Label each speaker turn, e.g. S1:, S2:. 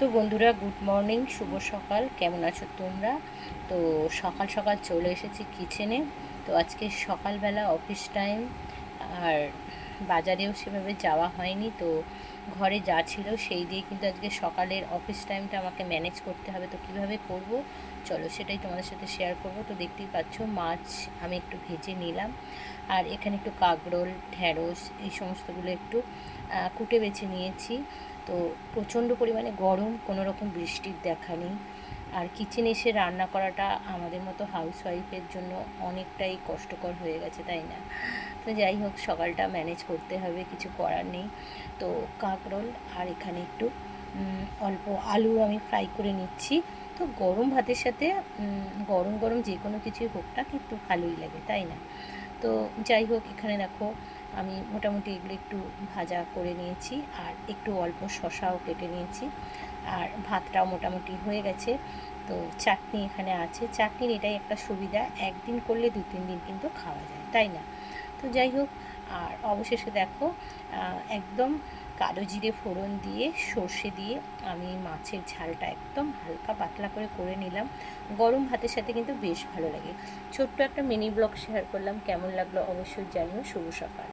S1: তো বন্ধুরা, good morning, শুভ সকাল। কেমন আছো তোমরা? তো সকাল সকাল চলে এসেছি কিচেনে। তো আজকে সকালবেলা অফিস টাইম, আর বাজারেও সেভাবে যাওয়া হয়নি। তো ঘরে যা ছিল সেই দিয়ে কিন্তু আজকে সকালের অফিস টাইমটা আমাকে ম্যানেজ করতে হবে। তো কীভাবে করব, চলো সেটাই তোমাদের সাথে শেয়ার করব। তো দেখতেই পাচ্ছ, মাছ আমি একটু ভেজে নিলাম, আর এখানে একটু কাঁকরোল, ঢ্যাঁড়স এই সমস্তগুলো একটু কুটে বেছে নিয়েছি। তো প্রচণ্ড পরিমাণে গরম, কোনো রকম বৃষ্টির দেখা নেই। আর কিচেনে এসে রান্না করাটা আমাদের মতো হাউসওয়াইফের জন্য অনেকটাই কষ্টকর হয়ে গেছে, তাই না? তো যাই হোক, সকালটা ম্যানেজ করতে হবে, কিছু করার নেই। তো কাঁকরোল আর এখানে একটু অল্প আলু আমি ফ্রাই করে নিচ্ছি। তো গরম ভাতের সাথে গরম গরম যে কোনো কিছুই হোক না, কিন্তু ভালোই লাগে, তাই না? তো যাই হোক, এখানে দেখো আমি মোটামুটি এগুলো একটু ভাজা করে নিয়েছি, আর একটু অল্প শশাও কেটে নিয়েছি, আর ভাতটাও মোটামুটি হয়ে গেছে। তো চাটনি এখানে আছে। চাটনির এটাই একটা সুবিধা, একদিন করলে 2-3 দিন কিন্তু খাওয়া যায়, তাই না? তো যাই হোক, আর অবশেষে দেখো একদম কালো জিরে ফোড়ন দিয়ে, সর্ষে দিয়ে আমি মাছের ঝালটা একদম হালকা পাতলা করে করে নিলাম। গরম ভাতের সাথে কিন্তু বেশ ভালো লাগে। ছোট্ট একটা মিনি ব্লগ শেয়ার করলাম, কেমন লাগলো অবশ্যই জানিও। শুভ সকাল।